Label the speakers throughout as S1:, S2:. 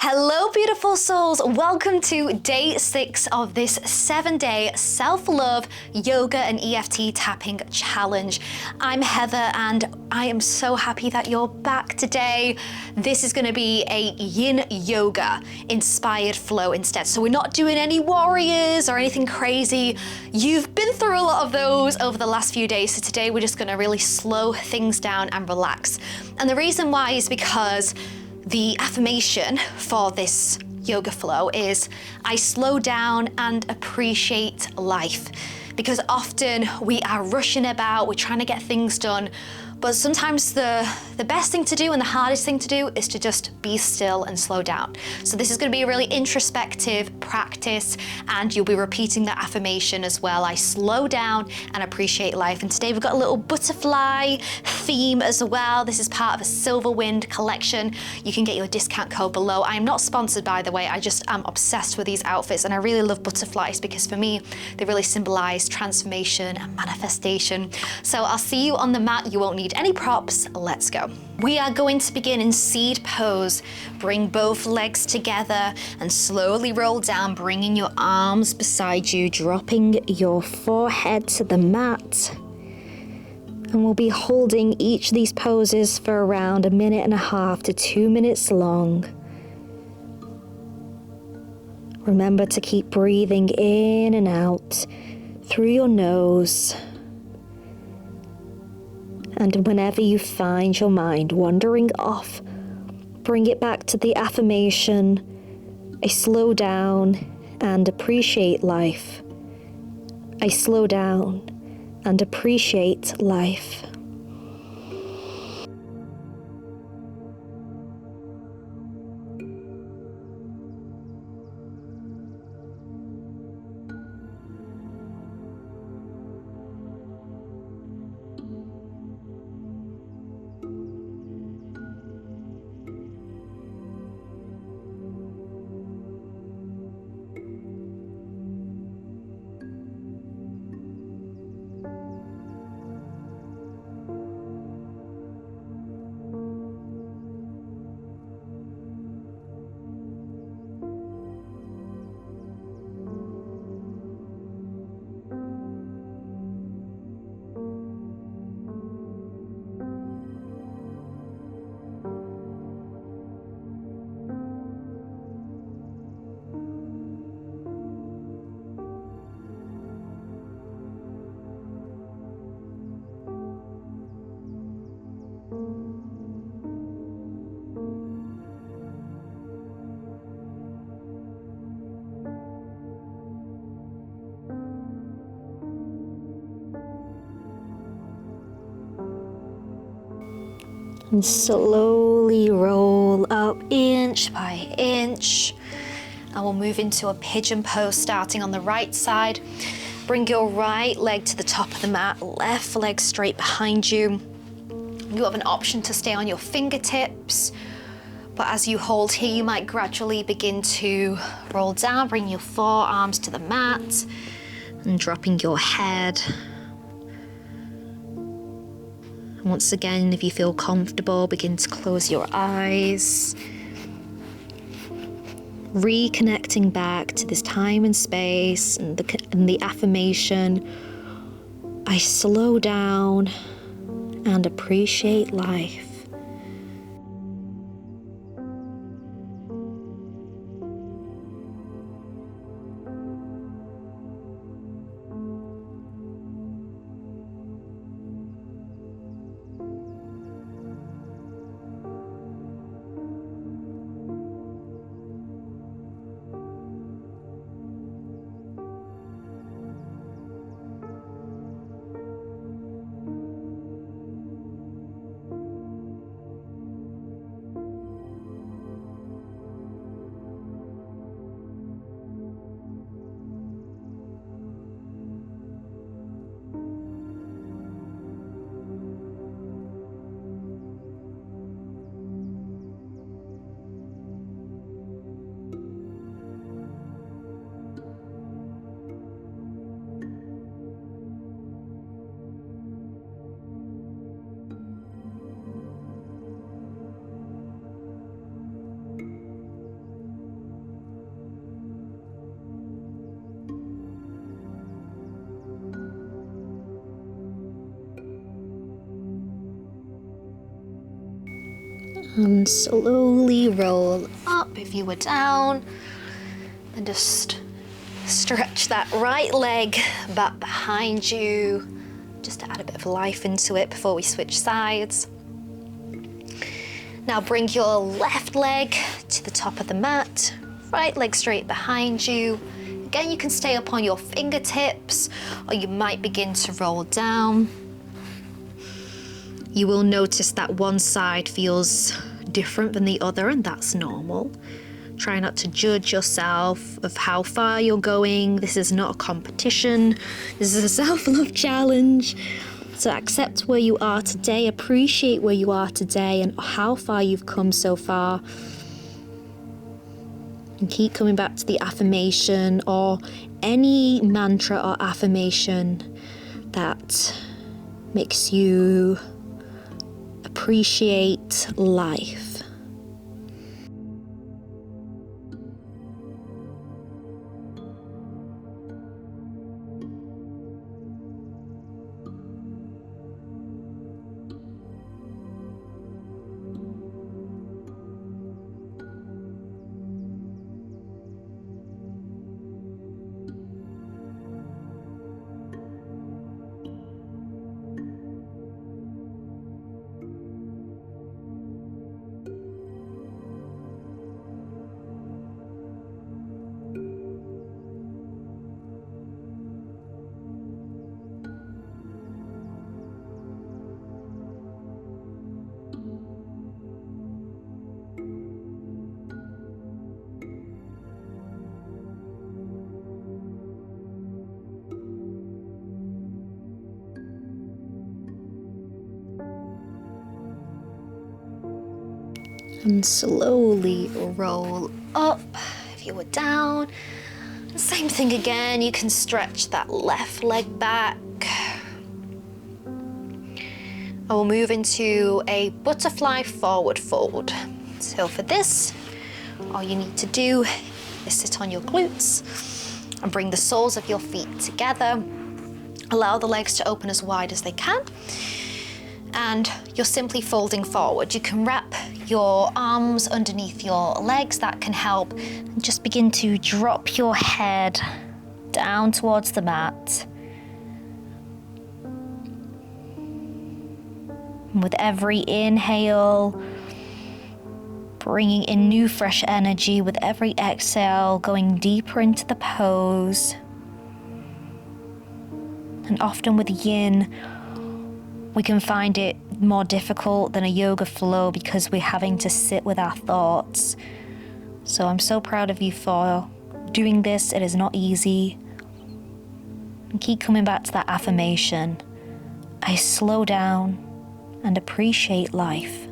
S1: Hello, beautiful souls. Welcome to day 6 of this 7-day self-love yoga and EFT tapping challenge. I'm Heather and I am so happy that you're back today. This is going to be a yin yoga inspired flow instead. So we're not doing any warriors or anything crazy. You've been through a lot of those over the last few days. So today we're just going to really slow things down and relax. And the reason why is because the affirmation for this yoga flow is I slow down and appreciate life, because often we are rushing about, we're trying to get things done, but sometimes the best thing to do and the hardest thing to do is to just be still and slow down. So this is going to be a really introspective practice, and you'll be repeating that affirmation as well. I slow down and appreciate life. And today we've got a little butterfly theme as well. This is part of a Silver Wind collection. You can get your discount code below. I am not sponsored, by the way. I just am obsessed with these outfits, and I really love butterflies because for me, they really symbolize transformation and manifestation. So I'll see you on the mat. You won't need any props. Let's go. We are going to begin in seed pose. Bring both legs together and slowly roll down, bringing your arms beside you, dropping your forehead to the mat. And we'll be holding each of these poses for around 1.5 minutes to 2 minutes long. Remember to keep breathing in and out through your nose. And whenever you find your mind wandering off, bring it back to the affirmation, I slow down and appreciate life. I slow down and appreciate life. And slowly roll up inch by inch. And we'll move into a pigeon pose starting on the right side. Bring your right leg to the top of the mat, left leg straight behind you. You have an option to stay on your fingertips, but as you hold here, you might gradually begin to roll down, bring your forearms to the mat and dropping your head. Once again, if you feel comfortable, begin to close your eyes. Reconnecting back to this time and space and the affirmation, I slow down and appreciate life. And slowly roll up if you were down. And just stretch that right leg back behind you, just to add a bit of life into it before we switch sides. Now bring your left leg to the top of the mat, right leg straight behind you. Again, you can stay up on your fingertips, or you might begin to roll down. You will notice that one side feels different than the other, and that's normal. Try not to judge yourself of how far you're going. This is not a competition. This is a self-love challenge. So accept where you are today, appreciate where you are today and how far you've come so far. And keep coming back to the affirmation or any mantra or affirmation that makes you appreciate life. And slowly roll up if you were down. Same thing again, you can stretch that left leg back. I will move into a butterfly forward fold. So for this, all you need to do is sit on your glutes and bring the soles of your feet together. Allow the legs to open as wide as they can. And you're simply folding forward. You can wrap your arms underneath your legs, that can help. And just begin to drop your head down towards the mat. And with every inhale, bringing in new fresh energy. With every exhale, going deeper into the pose. And often with yin, we can find it more difficult than a yoga flow because we're having to sit with our thoughts. So I'm so proud of you for doing this. It is not easy. And keep coming back to that affirmation. I slow down and appreciate life.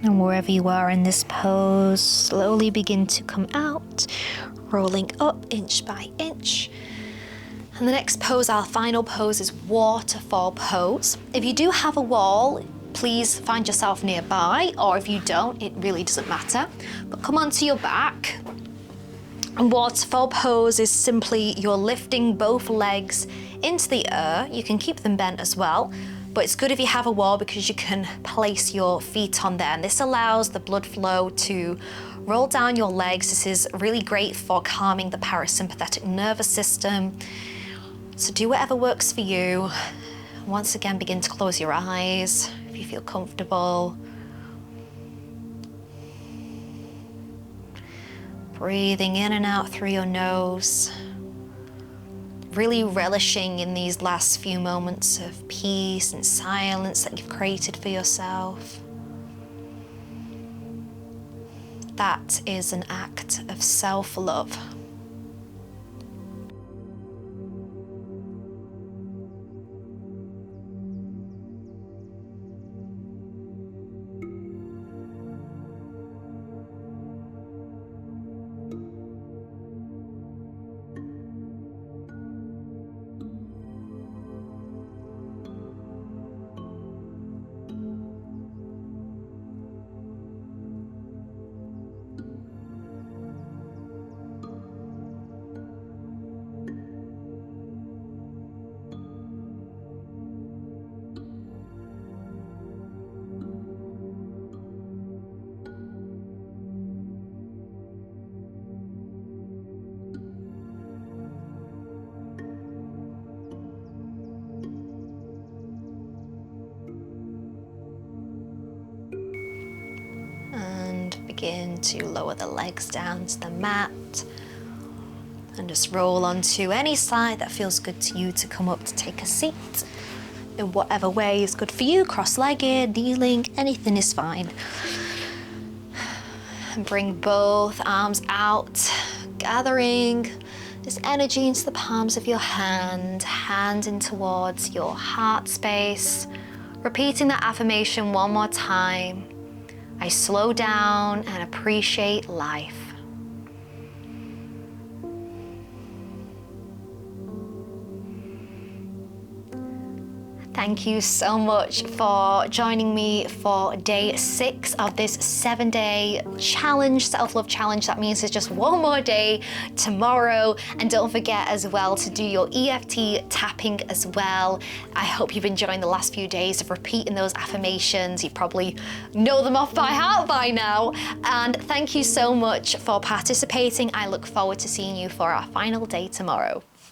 S1: And wherever you are in this pose, slowly begin to come out, rolling up inch by inch. And the next pose, our final pose, is waterfall pose. If you do have a wall, please find yourself nearby, or if you don't, it really doesn't matter. But come onto your back. And waterfall pose is simply you're lifting both legs into the air. You can keep them bent as well. But it's good if you have a wall because you can place your feet on there. And this allows the blood flow to roll down your legs. This is really great for calming the parasympathetic nervous system. So do whatever works for you. Once again, begin to close your eyes if you feel comfortable. Breathing in and out through your nose. Really relishing in these last few moments of peace and silence that you've created for yourself. that is an act of self-love. Begin to lower the legs down to the mat and just roll onto any side that feels good to you to come up to take a seat in whatever way is good for you, cross-legged, kneeling, anything is fine. And bring both arms out, gathering this energy into the palms of your hand in towards your heart space, repeating that affirmation one more time. I slow down and appreciate life. Thank you so much for joining me for day 6 of this 7-day challenge, self-love challenge. That means there's just one more day tomorrow. And don't forget as well to do your EFT tapping as well. I hope you've enjoyed the last few days of repeating those affirmations. You probably know them off by heart by now. And thank you so much for participating. I look forward to seeing you for our final day tomorrow.